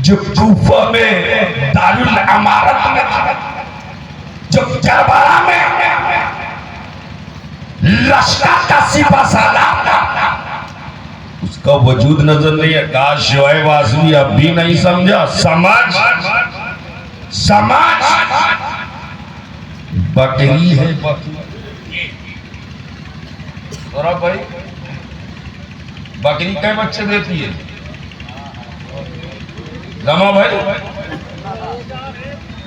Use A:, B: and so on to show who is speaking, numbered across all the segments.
A: जो कूफा में दारुल अमारत में था, जो करबला में लश्कर का सिपा सालार था, उसका वजूद नजर नहीं है। काश शोएब आज़मी अब भी नहीं समझा। समाज बकरी है, और भाई बकरी कई बच्चे देती है? जमा भाई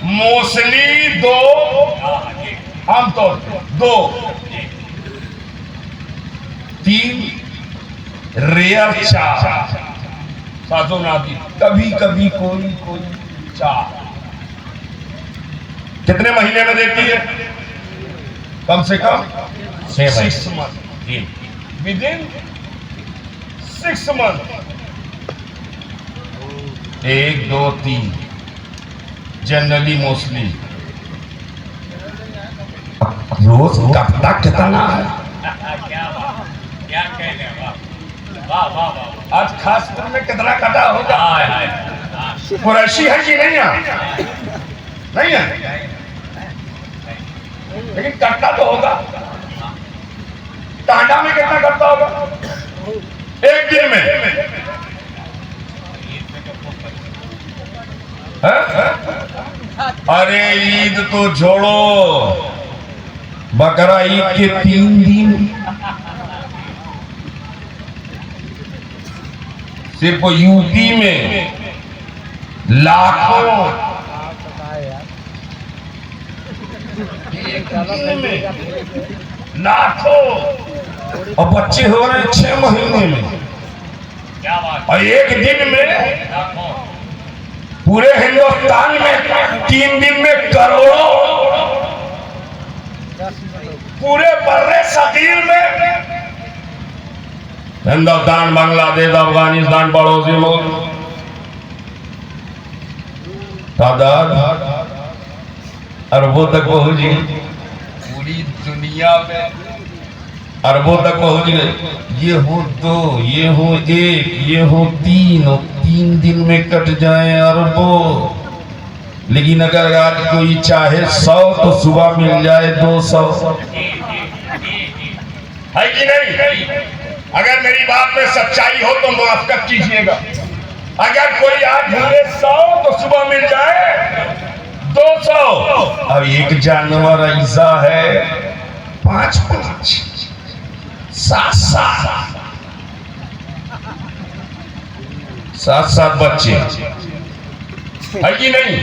A: मोस्टली 2, आमतौर पे 2, 3, रेयर 4, सातों नाती, कभी कभी कोई 4। कितने महीने में देती है? कम से कम 6 month. Within 6 month 1, 2, 3 generally mostly. रोज कपड़ा कितना है? आज खासपुर में कितना कटा होगा? कुरैशी है कि नहीं है? नहीं है, लेकिन कट्टा तो होगा। टांडा में कितना कट्टा होगा एक दिन में? अरे ईद तो छोड़ो, बकरा ईद के 3 दिन सिर्फ यूपी में लाखों, और बच्चे हो रहे 6 महीने में, और एक दिन में पूरे हिंदुस्तान में 3 दिन में करोड़ों, पूरे बर्रे सगीर में, हिंदुस्तान, बांग्लादेश, अफगानिस्तान, पड़ोसी मुल्क, तादाद अरबों तक पहुंच गई। पूरी दुनिया में अरबों तक पहुंच गए। ये हो 2, ये हो 1, ये हो 3, और 3 दिन में कट जाए अरबों। लेकिन अगर आज कोई चाहे 100 तो सुबह मिल जाए 200, है कि नहीं? अगर मेरी बात में सच्चाई हो तो मुआफ़क़त कीजिएगा। अगर कोई आज मिले 100 तो सुबह मिल जाए 200। अब एक जानवर ऐसा है 5, 7 बच्चे, है कि नहीं?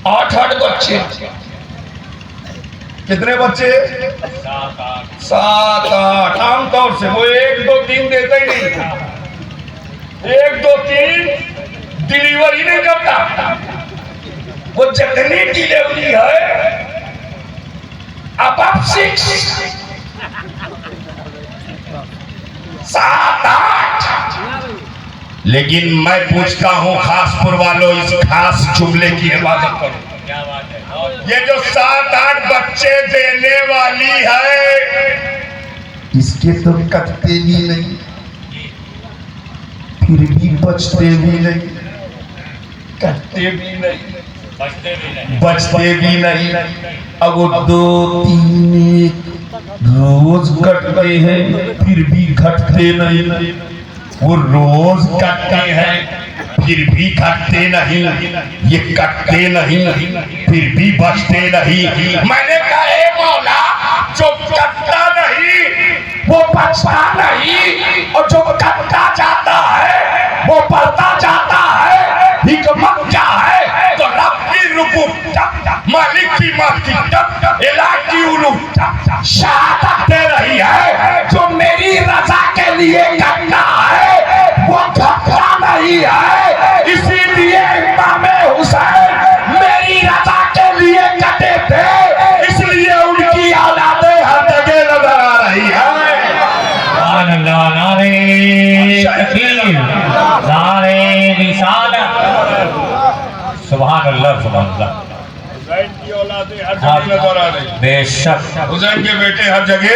A: 8 बच्चे। कितने बच्चे? 7, 8। आमतौर से वो 1, 2, 3 देते ही नहीं। 1, 2, 3 डिलीवरी नहीं करता। वो जितनी डिलीवरी है अब 6, 7, 8। लेकिन मैं पूछता हूं खासपुर वालों, इस खास जुमले की हिफाजत करो। ये जो 7, 8 बच्चे देने वाली है, इसके तो कटते भी नहीं, फिर भी बचते भी नहीं, कटते भी नहीं, बचते भी नहीं। अब वो 2, 3 रोज कटते हैं, फिर भी घटते नहीं। वो रोज कटते हैं, फिर भी घटते नहीं। ये कटते नहीं, फिर भी बचते नहीं। मैंने कहा हे मौला, जो कटता नहीं वो बचता नहीं, और जो कटता जाता है वो बढ़ता जाता है। हिकमत क्या है? तो रब की रुबूबियत, मालिक की मालिकियत, इलाह की उलूहियत शहादत दे रही है। जो मेरी रजा के लिए कटता है वो घटता नहीं है। इसीलिए इमाम हुसैन मेरी रजा के लिए कटे थे, इसलिए उनकी औलादें हर जगह नजर आ रही है।
B: सुभान अल्लाह, सुभान अल्लाह।
A: हुसैन की औलादें हर जगह नजर आ रही।
B: बेशक
A: हुसैन के बेटे हर जगह।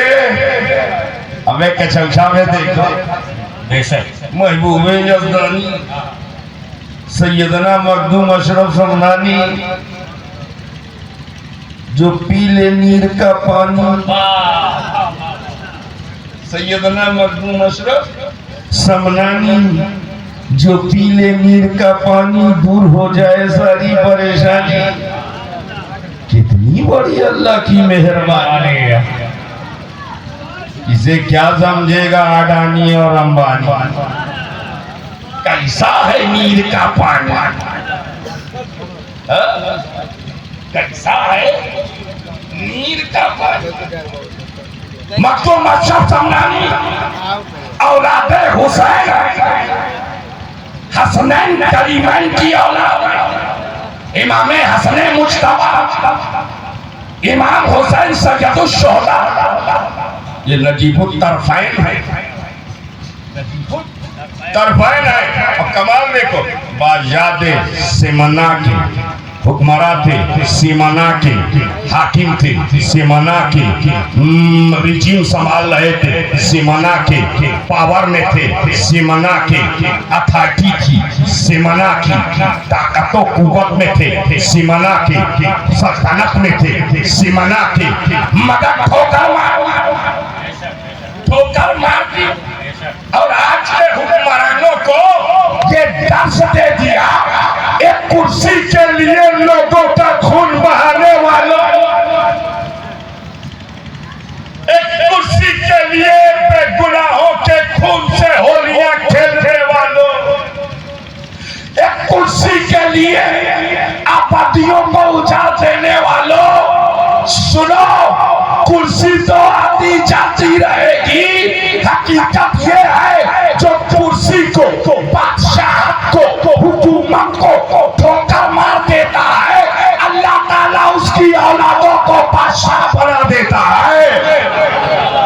A: हमें कचौचा में देखो,
B: बेशक
A: महबूब यज़दानी सैयदना मखदूम अशरफ समनानी जो पी ले नीर का पानी। सैयदना मखदूम अशरफ समनानी जो पी ले नीर का पानी, दूर हो जाए सारी परेशानी। कितनी बड़ी अल्लाह की मेहरबानी है। इसे क्या समझेगा अडानी और अंबानी। कैसा है नीर का पानी, कैसा है नीर का पानी। मखदूम अशरफ समनानी औलाद हुसैन हसनैन करीमैन की औलाद, इमाम हसन मुज्तबा, इमाम हुसैन सैयदुश शुहदा। ये नजीबुत तरफैन है, तरफैन है। अब कमाल देखो, बाजादे सिमना के हुक्मरा थे, सिमना के हाकिम थे, सिमना के रिजीम संभाल रहे थे, सिमना के पावर में थे, सिमना के अथॉरिटी थी, सिमना की ताकत व कुव्वत में थे, सिमना के सल्तनत में थे, सिमना के मगर ठोकर मार दी। और आज के हुक्मरानों को ये दर्श दे दिया, एक कुर्सी के लिए लोगों का खून बहाने वालों, एक कुर्सी के लिए बेगुनाहों के खून से होलियां खेलने वालों, एक कुर्सी के लिए आबादियों को उजाड़ देने वालों, सुनो, कुर्सी तो आती जाती रहेगी। हकीकत ये है जो कुर्सी को, बादशाह को, हुकूमत को ठोकर मार देता है, अल्लाह ताला उसकी औलादों को बादशाह बना देता है,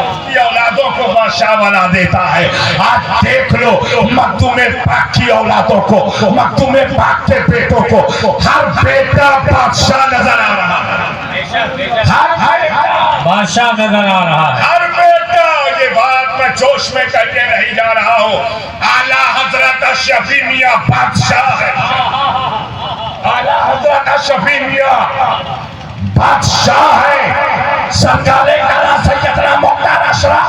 A: उसकी औलादों को बादशाह बना देता है। आज देख लो मखदूम पाक की औलादों को, मखदूम पाक के बेटों को, हर बेटा बादशाह नजर आ रहा है,
B: बादशाह नजर आ रहा है,
A: हर बेटा। ये बात मैं जोश में करके नहीं जा रहा हूँ, आला हजरत शफी मियाँ बादशाह है, आला हजरत शफी मियाँ बादशाह है, सरकारे काला सैयदना मुख्तार अशरफ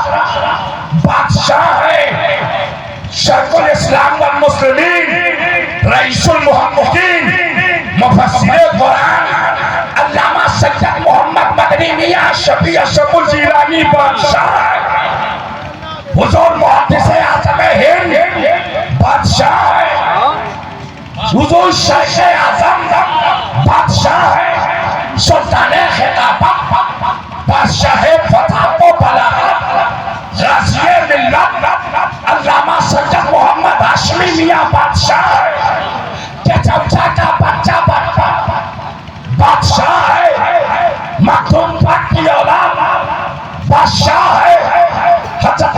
A: बादशाह है, शेखुल इस्लाम वल मुस्लिमीन, रईसुल मुहक्किकीन, मुफस्सिर कुरान अल्लामा सैयद मोहम्मद मदनी मियां शफी अशरफुल जिलानी बादशाह, हुजूर मुहद्दिस आज़म हिंद बादशाह है, हुजूर शेख आज़म बादशाह है, सुल्तान खिताबत बादशाह फतह व बलागत, गाज़ी मिल्लत अल्लामा सैयद मोहम्मद हाशमी मियां बादशाह है, के चमचा का बच्चा बादशाह है, मखदूम पाक की औलाद बादशाह है, हज़रत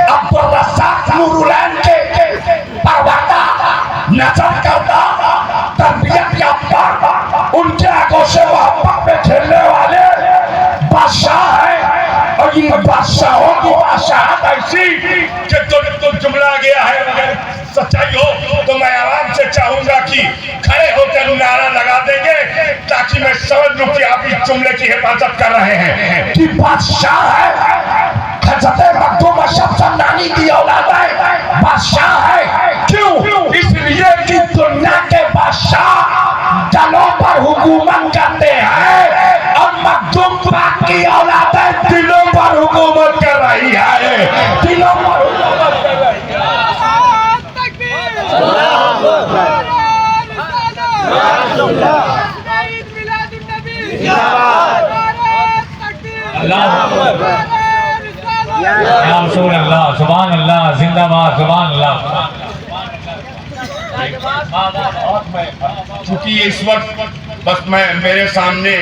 A: अब्दुल रज़्ज़ाक़ नूरुलैन के परवादा नजर करता, तरबियत याफ्ता, उनके आगोशे मोहब्बत में खेलने वाले बादशाह है। और इन बादशाहों की बादशाहत ऐसी कि तो जुमला गया है, अगर सच्चाई हो तो मैं आराम से चाहूंगा कि खड़े होकर नारा लगा देंगे ताकि मैं समझ लूं कि आप इस जुमले की हिफाजत कर रहे हैं कि बादशाह है, हज़रत मखदूम अशरफ समनानी की औलाद है, बादशाह है। क्यों? इसलिए कि दुनिया के बादशाह दलों पर हुकूमत करते हैं और मखदूम पाक की औलाद दिलों पर हुकूमत कर रही है, दिलों पर हुकूमत कर रही है।
B: अल्लाह सुभान अल्लाह, जिंदाबाद, सुभान अल्लाह।
A: चूंकि इस वक्त बस मेरे सामने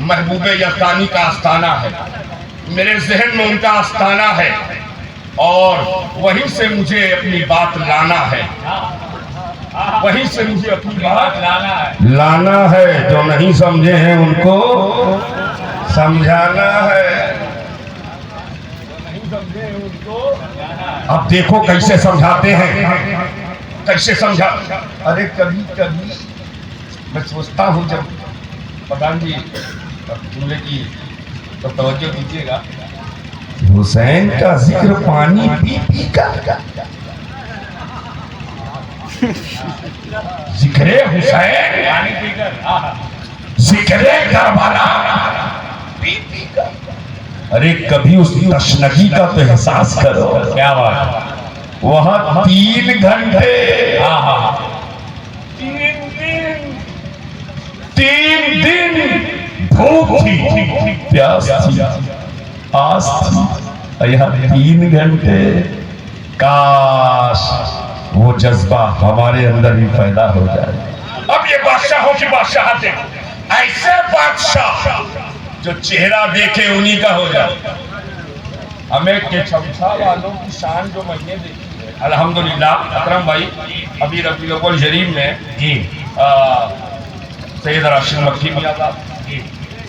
A: महबूब यज़दानी का आस्थाना है, मेरे जहन में उनका आस्थाना है और वहीं से मुझे अपनी बात लाना है, वहीं से मुझे अपनी बात लाना है। जो नहीं समझे हैं उनको समझाना है, नहीं समझे हैं उनको अब देखो कैसे समझाते हैं। कैसे समझा? अरे कभी कभी मैं सोचता हूँ, जब प्रधान जी जुमले की तो तवज्जो दीजिएगा, हुसैन का जिक्र पानी पी पी कर, जिक्रे हुसैन
B: पानी पीकर,
A: जिक्रे करबला पी पी कर। अरे कभी उस तशनगी का तो एहसास करो।
B: क्या बात,
A: वहां 3 घंटे,
B: हाँ हाँ,
A: 3 दिन भूख थी, प्यास थी, आस थी, यहाँ 3 घंटे। काश वो जज्बा हमारे अंदर भी पैदा हो जाए। अब ये बादशाहों की बादशाहत है, ऐसे बादशाह जो चेहरा देखे उन्हीं का हो जाए। हमें के छमछा वालों की शान जो मैंने देखी है, अल्हम्दुलिल्लाह। अकरम भाई अभी रबीउल अव्वल शरीफ में
B: जी
A: सैयद राशिद मक्की मियां साहब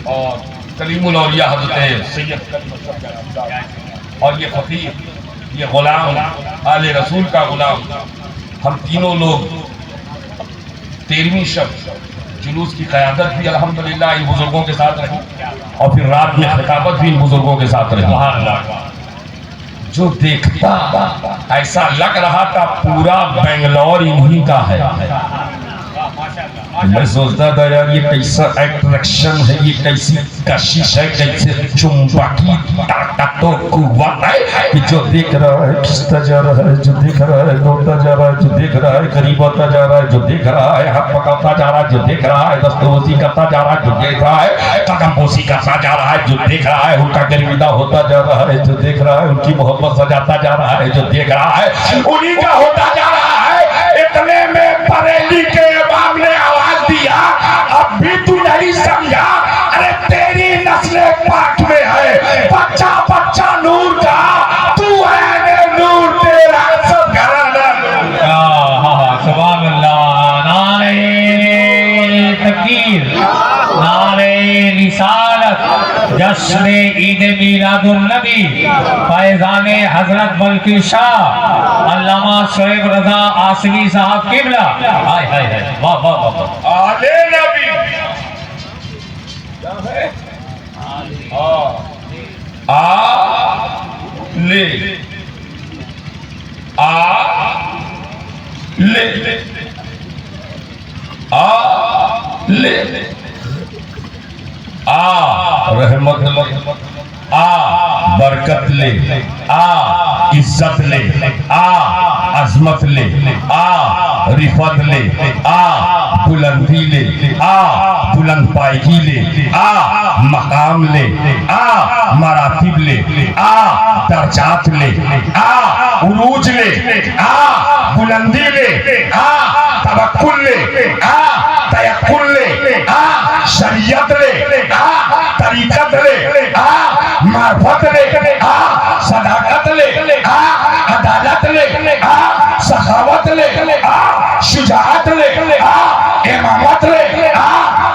A: और कलीमुल औलिया हज़रत सैयद कलीम और ये फकीर, ये गुलाम, आले रसूल का गुलाम, हम तीनों लोग 13वीं शब जुलूस की क़यादत भी अल्हम्दुलिल्लाह इन बुजुर्गों के साथ रही और फिर रात में खिताबत भी इन बुजुर्गों के साथ रही। जो देखता ऐसा लग रहा था पूरा बेंगलोर इन्हीं का है। मैं सोचता था यार ये कैसा अट्रैक्शन है, ये कैसी कशिश है, कैसे चुंबकी ताकतों कुव्वत है कि जो देख रहा है खिंचता जा रहा है, जो देख रहा है दौड़ता जा रहा है, जो देख रहा है करीब होता जा रहा है, जो देख रहा है हाथ पकड़ता जा रहा है, जो देख रहा है दस्तबोसी करता जा रहा है, जो देख रहा है कदमबोसी करता जा रहा है, जो देख रहा है उनका गिरविदा होता जा रहा है, जो देख रहा है उनकी मोहब्बत सजाता जा रहा है, जो देख रहा है उन्हीं का होता जा रहा है। इतने में बरेली के इमाम ने आवाज दिया, अब भी तू नहीं समझा? अरे तेरी नस्ल पाक में है, बच्चा बच्चा नूर का, तू है नूर, तेरा सब घराना।
B: सुभान अल्लाह, नारे तकबीर, नारे रिसालत, जश्न ईद मिलादुन नबी, फैजान हजरत बल्कि शाह अल्लामा शोएब रजा आसमी साहब किबला। हाय हाय हाय, वाह वाह वाह,
A: आले नबी रहमत बरकत ले, इज्जत ले, अजमत ले, रिफत ले, बुलंदी ले, बुलंद पायगी ले, मकाम ले, मरातिब ले, दर्जात ले, उरूज ले, बुलंदी ले, तवक्कुल ले, तयक्कुल ले, शरीयत ले, तरीकत ले, मार्फत ले, सदाकत ले, अदालत ले, सखावत ले, शुजाअत ले, इमामत ले,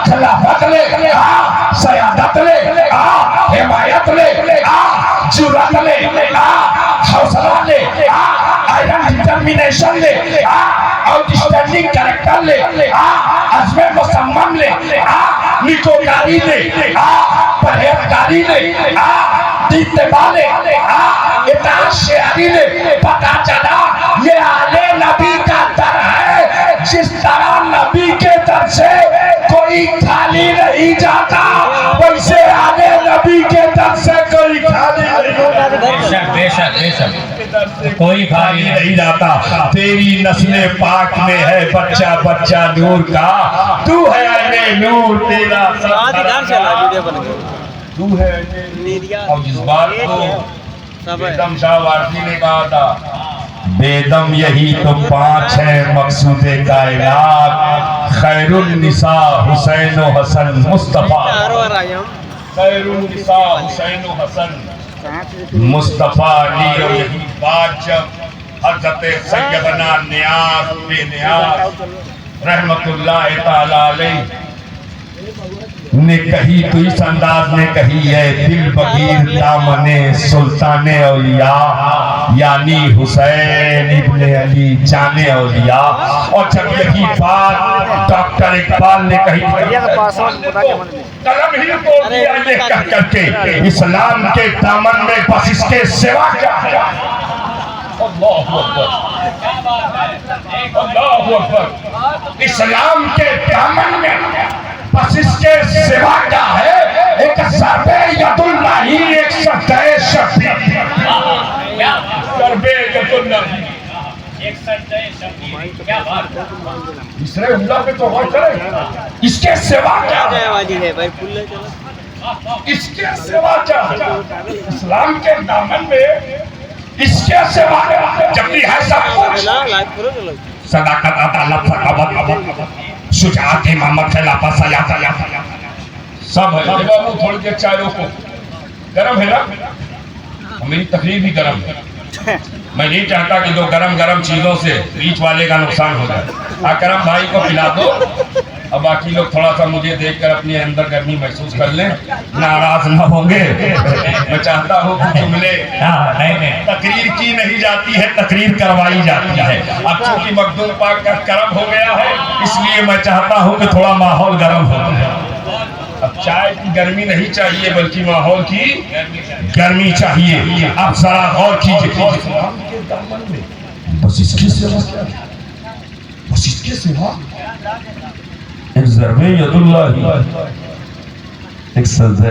A: खिलाफत ले, सयादत ले, हिमायत ले, जुर्रत ले, हौसला ले, आयरन डिटर्मिनेशन ले, आउटस्टैंडिंग कैरेक्टर ले, अज़्म मुसम्मम ले, निकोकारी ले, परहेजगारी ले, इत्तिबा ले, इताअत शेरी ले। पता चला ये आले नबी का दर है, जिस तरह नबी के दर से कोई खाली नहीं जाता, वैसे आले नबी के दर से कोई खाली नहीं जाता।
B: बेशक बेशक बेशक, कोई खाली
A: नहीं जाता। तेरी नस्ल पाक में है, बच्चा बच्चा नूर का, तू है अने नूर, तेरा तू है और इस बात को बेदम शाह वारसी ने कहा था, बेदम यही तो 5 है मकसूदे कायनात, खैरुल निसा हुसैन व हसन मुस्तफा, खैरुल निसा हुसैन व हसन मुस्तफा अली। और यही बात जब हज़रत सैयदना नियाज़ बेनियाज़ रहमतुल्लाह तआला अलैह ने कही तो इस अंदाज में कही है, दिल बगीर दामने सुल्ताने औलिया, यानी हुसैन इब्ने अली जाने औलिया। और जब यही बात डॉक्टर इकबाल ने कही, कलम ही तोड़ दिया ये कह करके, इस्लाम के दामन में बस इसके सिवा क्या है। अल्लाहु अकबर, अल्लाहु अकबर। इस्लाम के दामन में बस इसके सिवा क्या है। एक सरबे यदुल्लाही, एक सजदे शफी। सरबे यदुल्लाही, एक सजदे शफी। क्या बात है। इसरे उल्लाह पे तो गौर करें, इसके सिवा क्या है भाई। इसके सिवा क्या है। इस्लाम के दामन में इसके सिवा जब भी है सब कुछ, सदाकत, अदालत, सखावत, शुजाअत, इमामत, खिलाफत, सयासत सब है। बाबू थोड़ी देर चाय रोको, गरम है ना। मेरी तकलीफ भी गरम है। मैं नहीं चाहता कि दो गरम गरम चीजों से बीच वाले का नुकसान हो जाए। अकरम भाई को पिला दो। अब बाकी लोग थोड़ा सा मुझे देखकर अपने अंदर गर्मी महसूस कर लें, नाराज ना होंगे। मैं चाहता हूँ कि जुमले तकरीर की नहीं जाती है, तकरीर करवाई जाती है। अब चूंकि मखदूम पाक का करम हो गया है, इसलिए मैं चाहता हूँ कि थोड़ा माहौल गर्म हो। अब चाय की गर्मी नहीं चाहिए, बल्कि माहौल की गर्मी चाहिए। आप जरा गौर कीजिए, बस इसके सिवा क्या, बस इसके सिवा एक ज़रबे यदुल्लाही, एक सजदे,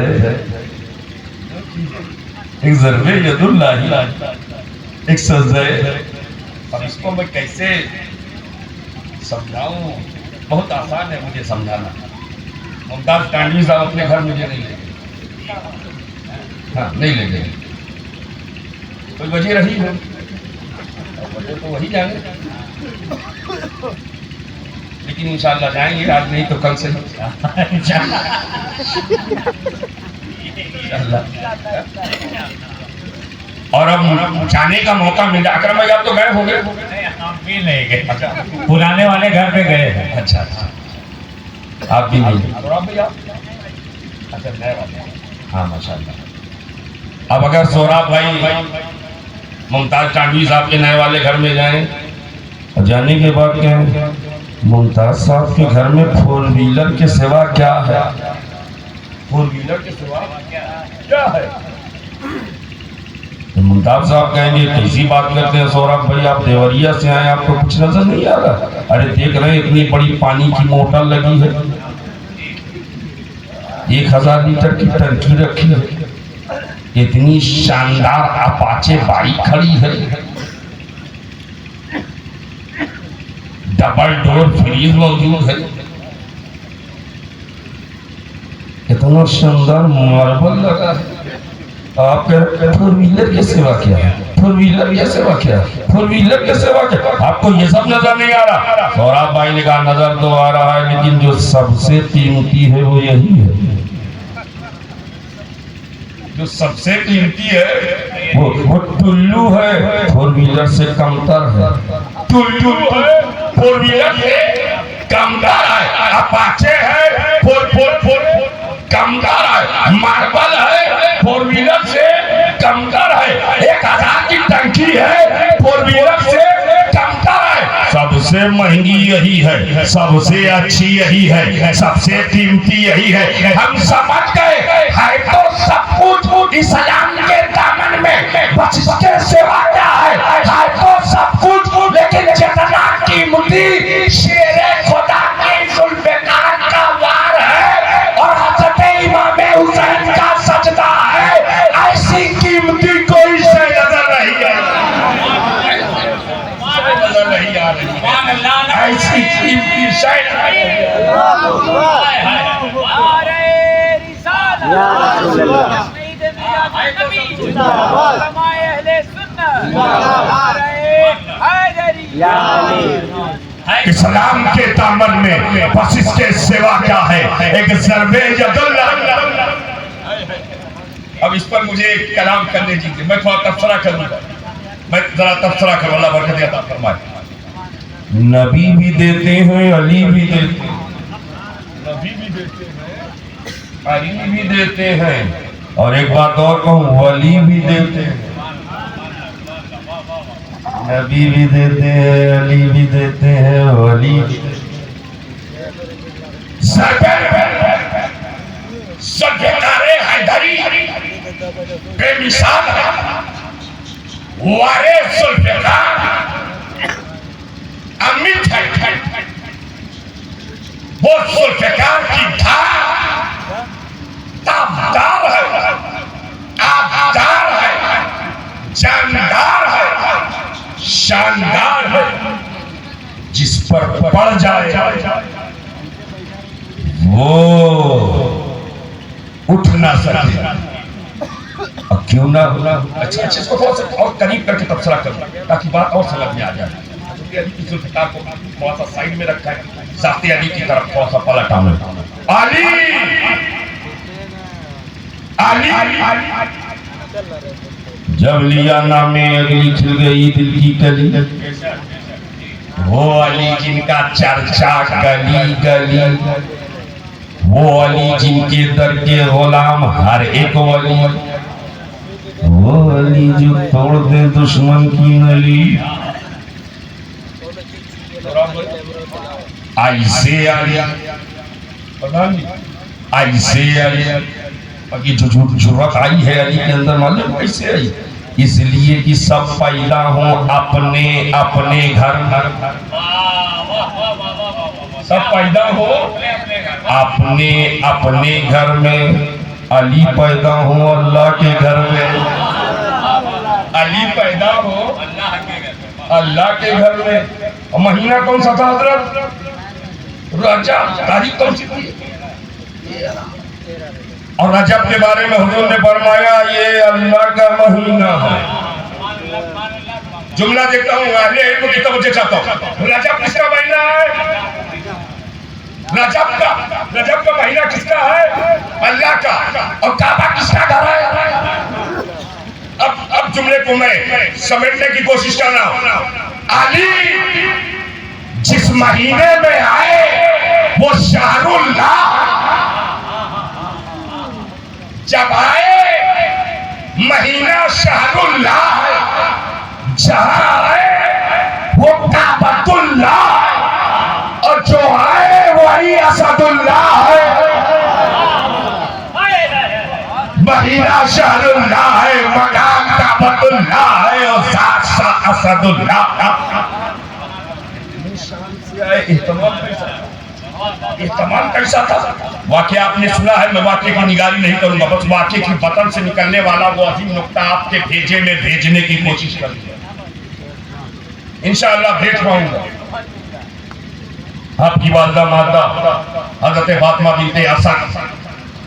A: एक ज़रबे यदुल्लाही, एक सजदे। अब इसको मैं कैसे समझाऊं, बहुत आसान है मुझे समझाना। मुमताज टांडवी साहब अपने घर मुझे नहीं ले गए। हाँ, नहीं ले गए। कोई वजह रही है, वजह तो वही जाने, लेकिन इंशाल्लाह जाएंगे, आज नहीं तो कल से। और अब जाने का मौका मिला। अकरम भाई आप तो गए होंगे।
B: हम भी नहीं गए। अच्छा, पुराने वाले घर पे गए।
A: अच्छा, आप भी नहीं। और आप भी आप? अच्छा, नए वाले। हाँ, माशाल्लाह। अब अगर सोहराब भाई मुमताज टांडवी साहब के नए वाले घर में जाएं, जाने के बाद क्या है, मुमताज साहब के घर में फोर व्हीलर के सिवा क्या है। फोर व्हीलर के सिवा क्या है। तो मुमताज साहब कहेंगे कैसी बात करते हैं सोहराब भाई, आप देवरिया से आए, आपको कुछ नजर नहीं आ रहा। अरे देख रहे हैं, इतनी बड़ी पानी की मोटर लगी है, 1000 लीटर की टंकी रखी है, इतनी शानदार अपाचे बाइक खड़ी है, डबल डोर फ्रीज मौजूद है, इतना शानदार मार्बल लगा है। आप फोर व्हीलर के सिवा क्या है, फोर व्हीलर के सिवा क्या है, फोर व्हीलर के सिवा क्या, आपको ये सब नजर नहीं आ रहा। सौराब भाई ने कहा नजर तो आ रहा है, लेकिन जो सबसे कीमती है वो यही है। जो सबसे कीमती है वो टुल्लू है, फोर व्हीलर से कमतर है। टुल्लू है, फोर व्हीलर से कमतर है। अपाचे है, फोर कमतर है। मार्बल है, फोर व्हीलर से कमतर है। 1000 की टंकी है, फोर व्हीलर से कमतर है। सबसे महंगी यही है, सबसे अच्छी यही है, सबसे कीमती यही है। हम समझ गए है तो सब कुछ इस्लाम के दामन में, बस इसके सिवा क्या है तो सब कुछ। लेकिन जितना कीमती शेरे खुदा के जुल्फ़िकार का वार है और हज़रत इमाम हुसैन का सजदा है, ऐसी कीमती कोई शे नजर नहीं है, नजर नहीं आ रही। ऐसी कीमती शे इस्लाम के दामन में बस इसके सिवा क्या है। एक ज़रबे यदुल्लाह। अब इस पर मुझे एक कलाम करने दीजिए, मैं थोड़ा तबसरा करूंगा, मैं जरा तबसरा करूँ। अल्लाह बरकत अता फरमाए। नबी भी देते हैं, अली भी देते हैं, नबी भी देते हैं, अली भी देते हैं, और एक बात और कहूँ, वली भी देते हैं। नबी भी देते हैं, अली भी देते हैं, वली भी सल्फ़िकारे हैदरी बेमिसाल है, वारे सुल्फ़िकार अमित है। वो सुल्फ़िकार की धार ताबदार है, आबदार है, जानदार है, शानदार है, जिस पर पड़ जाए वो उठ ना सके। अब क्यों ना अच्छा इसको थोड़ा सा और करीब करके तबसरा करूं ताकि बात और समझ में आ जाए। अली की जुल्फ़िकार को थोड़ा सा साइड में रखा है, ज़ाते अली की तरफ थोड़ा सा पलट आना। अली अली जब लिया नामे अगली खिल गई दिल की कली, वो अली जिनका चर्चा गली गली, वो अली जिनके दर के गुलाम हर एक वली, वो अली जो तोड़ दे दुश्मन की नली। ऐसे अली ऐसे अली की जो जुर्रत आई है अली के अंदर, मालूम कैसे आई? इसलिए कि सब पैदा हो अपने अपने घर, सब पैदा हो अपने अपने घर में। अली पैदा हो अल्लाह के घर में, अली पैदा हो अल्लाह के घर में। और महीना कौन सा था हजरत? रजब। तारीख कौन सी थी? और रजब के बारे में हुजूर ने फरमाया ये अल्लाह का महीना है। जुमला देखता हूँ अहले इल्म की तवज्जो चाहता हूँ। रजब किसका महीना है? रजब का महीना किसका है? अल्लाह का। और काबा किसका घर है? अब जुमले को मैं समेटने की कोशिश कर रहा हूँ। अली जिस महीने में आए वो शहरुल्लाह, जब आए महीना शहरुल्लाह है, जहां आए वो काबतुल्लाह है, और जो आए वही असदुल्लाह है। महीना शहरुल्लाह है, मकाम काबतुल्लाह है, और साथ साथ असदुल्लाह। इस्तेमाल कैसा था? वाकया आपने सुना है, मैं वाकये की निगारी नहीं करूंगा, बस वाकये की बतन से निकलने वाला वो अजीम नुक्ता आपके भेजे में भेजने की कोशिश करूंगा। इंशाअल्लाह भेज पाऊंगा। आपकी वालदा मादा हजरत फातिमा बिनते असद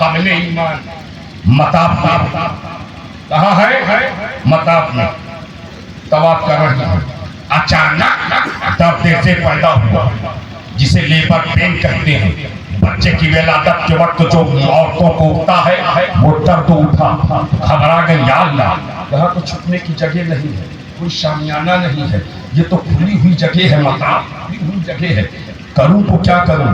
A: काबिल ईमान मताब में, कहाँ है? मताब में तवाफ कर रही है। अचानक दर्द से पैदा हुआ, जिसे लेबर पेन कहते हैं। बच्चे की विलादत के वक्त जो औरतों को उठता है वो दर्द उठा, घबरा गई, या अल्लाह यहाँ तो छुपने की जगह नहीं है, कोई शामियाना नहीं है, ये तो खुली हुई जगह है, मकान खुली हुई जगह है, करूं तो क्या करूं?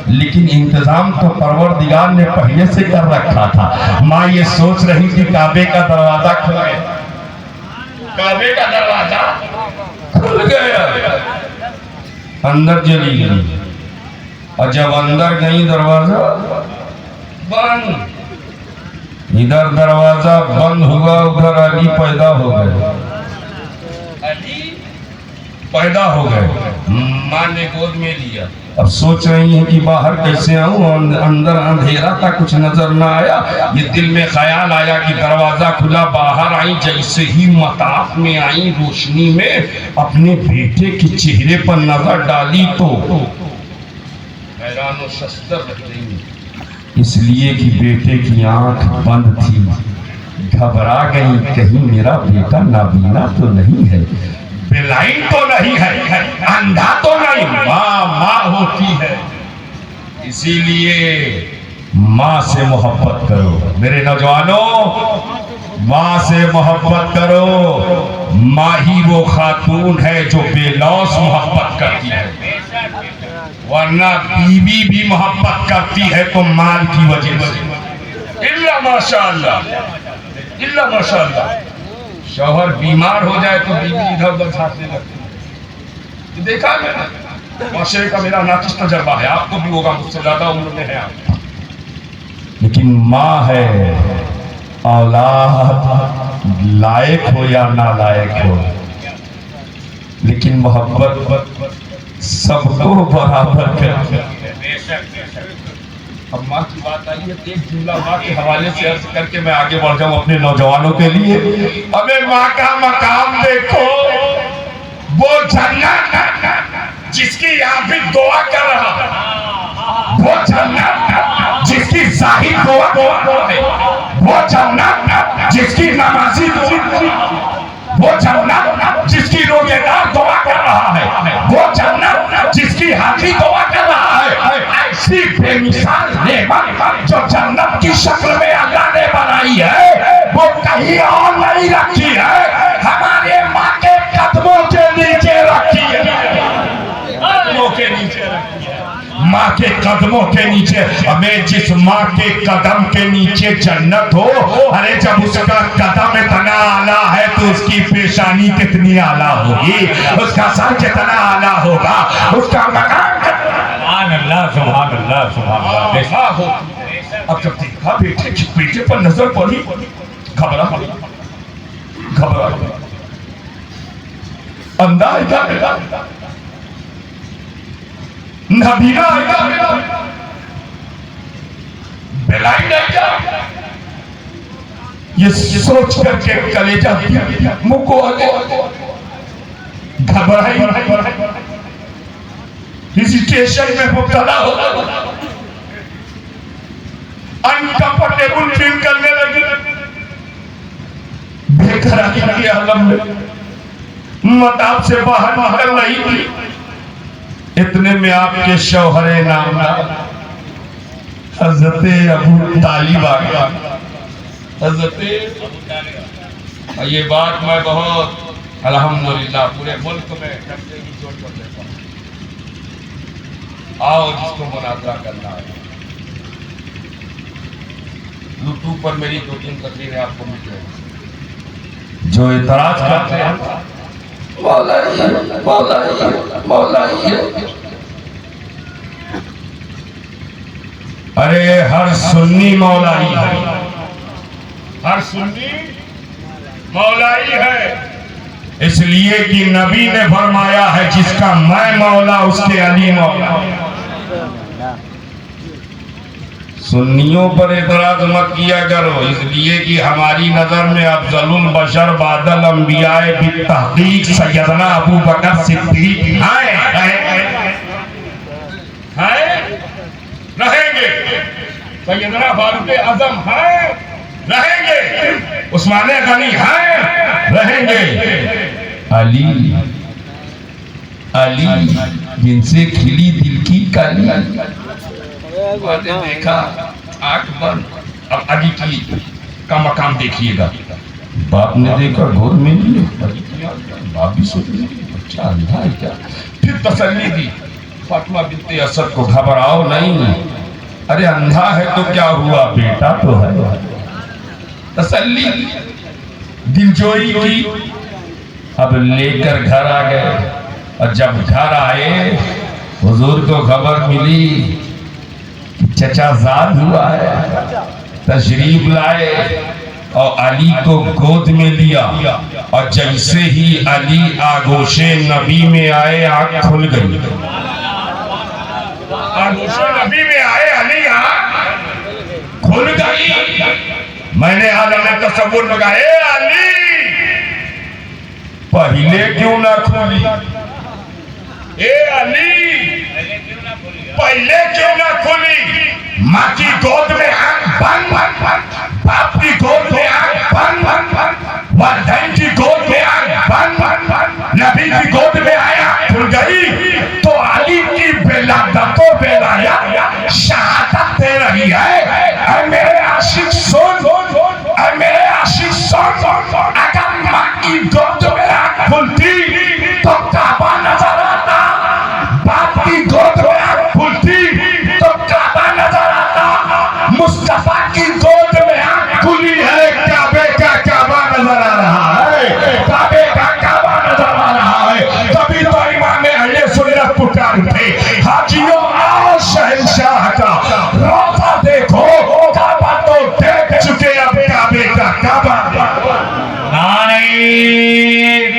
A: लेकिन इंतजाम तो परवरदिगार ने पहले से कर रखा था। माँ ये सोच रही थी काबे का दरवाजा खुल गया, काबे का दरवाजा खुल गया, अंदर चली गई, और जब अंदर गई दरवाजा बंद, इधर दरवाजा बंद हुआ, उधर अली पैदा हो गए। अली पैदा हो गए, माँ ने गोद में लिया। अब सोच रही है कि बाहर कैसे आऊं, अंदर अंधेरा था, कुछ नजर ना आया। ये दिल में ख्याल आया कि दरवाजा खुला, बाहर आई। जैसे ही मताफ में आई, रोशनी में अपने बेटे के चेहरे पर नजर डाली तो हैरान और शस्तर रह गई, इसलिए कि बेटे की आंख बंद थी। घबरा गई, कहीं मेरा बेटा नाबीना तो नहीं है, ब्लाइंड तो नहीं है, अंधा तो नहीं। माँ होती है, इसीलिए माँ से मोहब्बत करो मेरे नौजवानों, माँ से मोहब्बत करो। माँ ही वो खातून है जो बेलौस मोहब्बत करती है, वरना बीवी भी मोहब्बत करती है तो माल की वजह से। इल्ला माशाअल्लाह, इल्ला माशाअल्लाह। शौहर बीमार हो जाए तो बीवी इधर उधर छाटने लगती है। ये देखा मैंने, माशरे का मेरा नाकिस तजर्बा है, आपको भी होगा, मुझसे ज्यादा उम्र में है आप। लेकिन माँ है, औलाद लायक हो या ना लायक हो, लेकिन मोहब्बत सबको बराबर करती है। अब माँ की बात आई है, एक जुमला माँ के हवाले से अर्ज करके मैं आगे बढ़ जाऊं अपने नौजवानों के लिए। अबे माँ का मकाम देखो, वो जन्नत जिसकी यहाँ भी दुआ कर रहा, वो जन्नत जिसकी जाहिर दुआ है, वो जन्नत जिसकी नमाजी, वो जन्नत जिसकी रोजेदार दुआ कर रहा है, वो जन्नत जिसकी हाथी दुआ कर रहा है। ऐसी बेमिसाल नेमत जो जन्नत की शक्ल में अल्लाह ने बनाई है, वो कहीं और नहीं रखी है, हमारे माँ के कदमों के नीचे रखी है, कदमों के नीचे रखी है, माँ के कदमों के नीचे। हमें जिस माँ के कदम के नीचे जन्नत हो, अरे जब उसका कदम इतना आला है तो उसकी पेशानी कितनी आला होगी, उसका सर कितना आला होगा, उसका मकान
B: सुभान अल्लाह
A: देखा हो। अब जब देखा बेटे की बेटे पर नजर पड़ी, घबरा अंदाजा नबीना बेलाई नहीं, ये सोच करके कलेजा मुंह को आगे घबराई, स्टेशन में मुब्तला हो, अनकंफर्टेबल फील करने लगी, बेकरारी के आलम में मताब से बाहर निकल रही थी। इतने में आपके शौहरे नामना हजरते अबू तालिब आ गया। हजरते ये बात मैं बहुत अल्हम्दुलिल्लाह पूरे मुल्क में करते ही जोड़ कर देता हूँ। आओ जिसको मुनाजरा करना है, यूट्यूब पर मेरी 2-3 तस्वीरें आपको मिल जाएगी। जो इतराज करते हैं मौलाई, अरे हर सुन्नी मौलाई है, हर सुन्नी मौलाई है, इसलिए कि नबी ने फरमाया है जिसका मैं मौला उसके अली मौला। सुन्नियों पर एतराज मत किया करो, इसलिए कि हमारी नजर में अफजलुल बशर बादल अंबियाए बितहकीक सैयदना अबू बकर सिद्दीक रहेंगे, सैयदना फारूक आजम है रहेंगे, उस्माने गनी है रहेंगे, अली अली जिनसे खिली दिल की काली। देखा आंख बंद, अब अली की का मकाम देखिएगा। बाप ने देखा घोर में नहीं, बाप भी सोच बच्चा अंधा है क्या। फिर तसल्ली दी फातिमा बिन्ते असद को, घबराओ नहीं, अरे अंधा है तो क्या हुआ, बेटा तो है। तसल्ली दिलजोई की, अब लेकर घर आ गए। और जब घर आए हुजूर को खबर मिली कि चचा जाद हुआ है, तशरीफ लाए और अली को गोद में लिया। और जैसे ही अली आगोशे नबी में आए आंख खुल गई, आगोशे नबी में आए अली आंख खुल गई। मैंने आलम तसव्वुर लगाए अली पहले क्यों ना खोली, ए अली पहले क्यों ना खोली। माँ की गोद में आंख बंद, बाप की गोद में आंख बंद, वालिदैन की गोद में आंख बंद, नबी की गोद में आया खुल गई। तो अली की बेलादतो बेलाया शहादत दे रही है। मेरे आशिक सुन, मेरे आशिक सुन, अगर माँ की गोद में आंख खुलती तो काबा नजर आता, बाप की गोद में आंख खुलती तो काबा नजर आता, मुस्तफा की गोद
B: नहीं